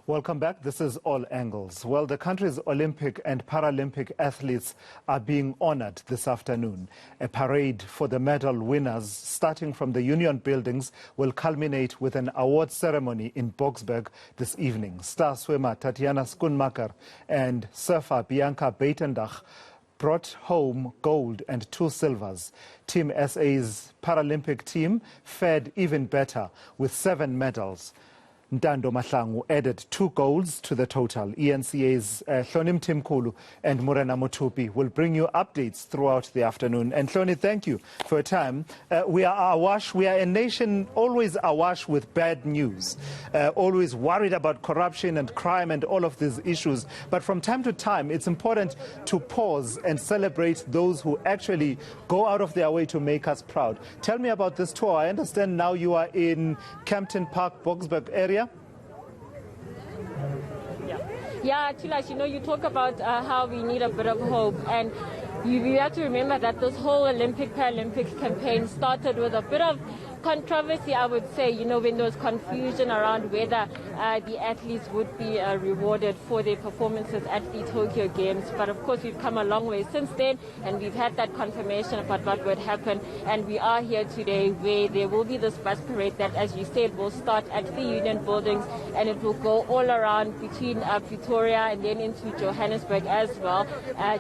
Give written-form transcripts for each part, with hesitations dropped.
Welcome back. This is All Angles. Well, the country's Olympic and Paralympic athletes are being honored this afternoon. A parade for the medal winners, starting from the Union buildings, will culminate with an award ceremony in Boksburg this evening. Star swimmer Tatiana Schoonmaker and surfer Bianca Buitendach brought home gold and 2 silvers. Team SA's Paralympic team fared even better with 7 medals. Ntando Mahlangu added 2 golds to the total. ENCA's Hlonim Timkulu and Morena Motupi will bring you updates throughout the afternoon. And Hloni, thank you for your time. We are awash. We are a nation always awash with bad news, always worried about corruption and crime and all of these issues. But from time to time, it's important to pause and celebrate those who actually go out of their way to make us proud. Tell me about this tour. I understand now you are in Kempton Park, Boksburg area. Yeah, Chilash, you talk about how we need a bit of hope, and you have to remember that this whole Olympic Paralympic campaign started with a bit of controversy, I would say, when there was confusion around whether the athletes would be rewarded for their performances at the Tokyo Games. But of course, we've come a long way since then, and we've had that confirmation about what would happen. And we are here today where there will be this bus parade that, as you said, will start at the Union buildings, and it will go all around between Pretoria and then into Johannesburg as well,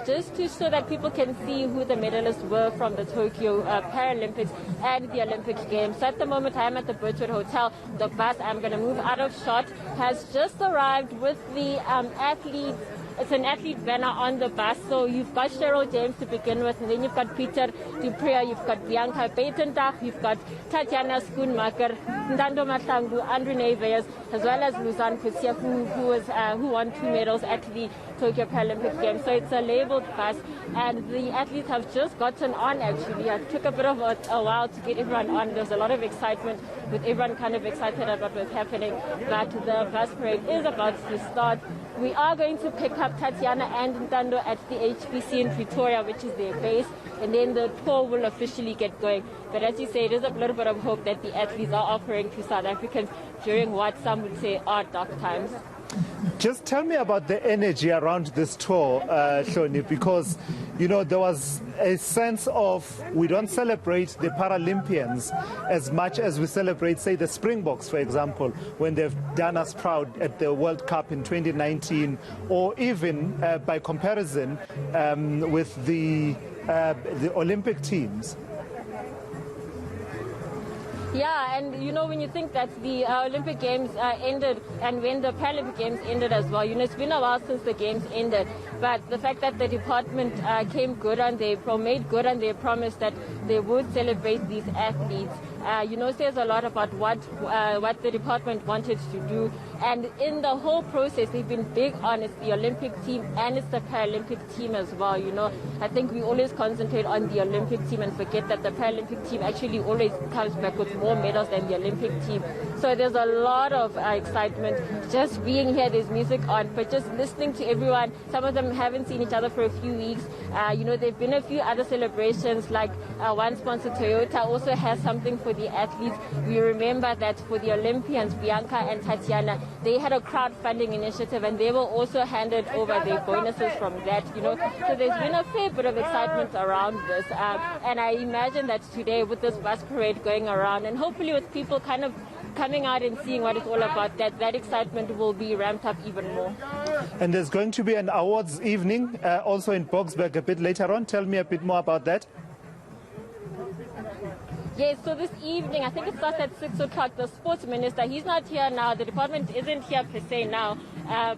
just to so that people can see who the medalists were from the Tokyo Paralympics and the Olympic Games. So at the moment, I am at the Birchwood Hotel. The bus, I'm going to move out of shot, has just arrived with the athletes. It's an athlete banner on the bus. So you've got Cheryl James to begin with, and then you've got Peter Dupree, you've got Bianca Buitendach, you've got Tatiana Schoonmaker, Ntando Mahlangu, Andre Neves, as well as Luzanne Kusia, who won 2 medals at the Tokyo Paralympic Games. So it's a labeled bus, and the athletes have just gotten on, actually. It took a bit of a while to get everyone on. There was a lot of excitement, with everyone kind of excited about what's happening, but the bus parade is about to start. We are going to pick up Tatiana and Ntando at the HBC in Pretoria, which is their base, and then the tour will officially get going. But as you say, it is a little bit of hope that the athletes are offering to South Africans during what some would say are dark times. Just tell me about the energy around this tour, Hloni, because, there was a sense of we don't celebrate the Paralympians as much as we celebrate, say, the Springboks, for example, when they've done us proud at the World Cup in 2019, or even, by comparison, with the Olympic teams. Yeah, and when you think that the Olympic Games ended, and when the Paralympic Games ended as well, it's been a while since the Games ended. But the fact that the department made good on their promise that they would celebrate these athletes, says a lot about what the department wanted to do. And in the whole process, they've been big on it's the Olympic team and it's the Paralympic team as well. I think we always concentrate on the Olympic team and forget that the Paralympic team actually always comes back with more medals than the Olympic team. So there's a lot of excitement just being here. There's music on, but just listening to everyone. Some of them haven't seen each other for a few weeks. There've been a few other celebrations, like one sponsor, Toyota, also has something for the athletes. We remember that for the Olympians, Bianca and Tatiana, they had a crowdfunding initiative, and they were also handed over their bonuses from that. So there's been a fair bit of excitement around this, and I imagine that today, with this bus parade going around, and hopefully with people kind of coming out and seeing what it's all about, that excitement will be ramped up even more. And there's going to be an awards evening also in Boksburg a bit later on. Tell me a bit more about that. Yes, so this evening, I think it starts at 6 o'clock, the sports minister, he's not here now, the department isn't here per se now,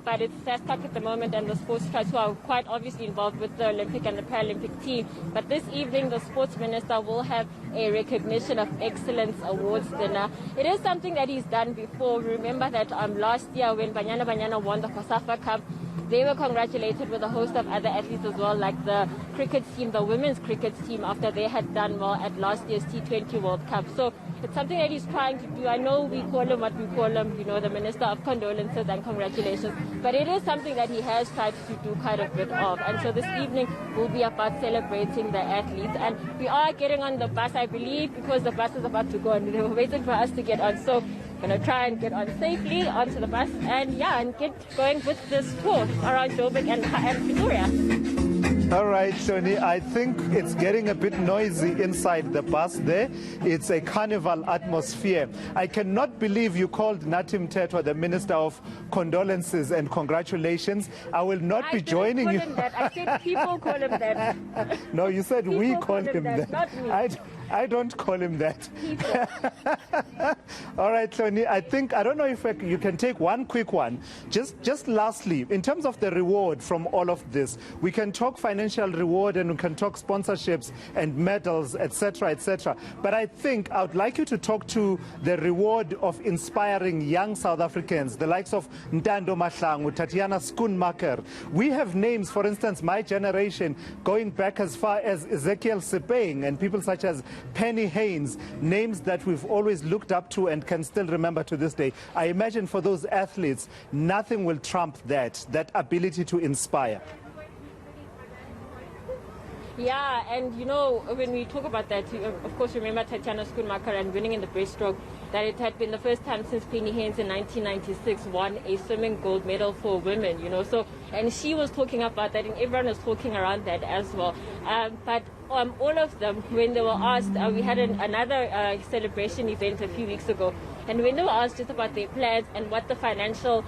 but it's SASTAC at the moment, and the sports trust, who are quite obviously involved with the Olympic and the Paralympic team. But this evening, the sports minister will have a recognition of excellence awards dinner. It is something that he's done before. Remember that last year when Banyana won the COSAFA Cup, they were congratulated with a host of other athletes as well, like the cricket team, the women's cricket team, after they had done well at last year's T20 World Cup. So it's something that he's trying to do. I know we call him what we call him, the Minister of Condolences and Congratulations, but it is something that he has tried to do quite a bit of. And so this evening will be about celebrating the athletes. And we are getting on the bus, I believe, because the bus is about to go, and they were waiting for us to get on. So going to try and get on safely onto the bus and get going with this tour around Joburg and Pretoria. All right, Shoni, I think it's getting a bit noisy inside the bus there. It's a carnival atmosphere. I cannot believe you called Nathi Mthethwa the Minister of Condolences and Congratulations. I will not be joining you. I said people call him that. No, you said people we call him that. Not me. I don't call him that. All right, Shoni, I don't know if you can take one quick one. Just lastly, in terms of the reward from all of this, we can talk financial reward and we can talk sponsorships and medals, etc., etc. But I think I would like you to talk to the reward of inspiring young South Africans, the likes of Ntando Mahlangu, Tatiana Schoonmaker. We have names, for instance, my generation, going back as far as Ezekiel Sepeng and people such as Penny Haynes, names that we've always looked up to and can still remember to this day. I imagine for those athletes, nothing will trump that ability to inspire. Yeah, and when we talk about that, of course, remember Tatiana Schoonmaker and winning in the breaststroke, that it had been the first time since Penny Haynes in 1996 won a swimming gold medal for women, So, and she was talking about that, and everyone was talking around that as well. But all of them, when they were asked, we had another celebration event a few weeks ago, and when they were asked just about their plans and what the financial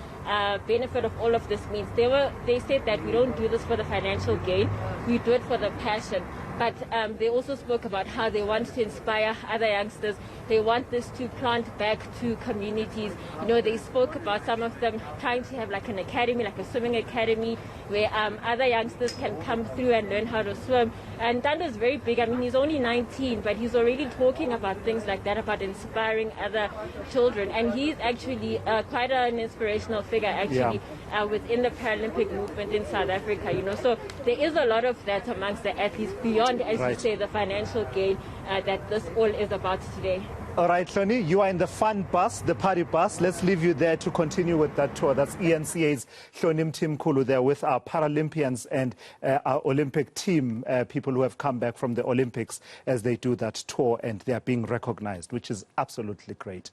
benefit of all of this means, they said that we don't do this for the financial gain, we do it for the passion. But they also spoke about how they want to inspire other youngsters. They want this to plant back to communities. They spoke about some of them trying to have like an academy, like a swimming academy, where other youngsters can come through and learn how to swim. And Ntando's very big. I mean, he's only 19, but he's already talking about things like that, about inspiring other children. And he's actually quite an inspirational figure, actually, within the Paralympic movement in South Africa. So there is a lot of that amongst the athletes beyond, as you say, the financial gain that this all is about today. All right, Hloni, you are in the fun bus, the party bus. Let's leave you there to continue with that tour. That's ENCA's Hloni Mthimkhulu there with our Paralympians and our Olympic team, people who have come back from the Olympics as they do that tour, and they are being recognized, which is absolutely great.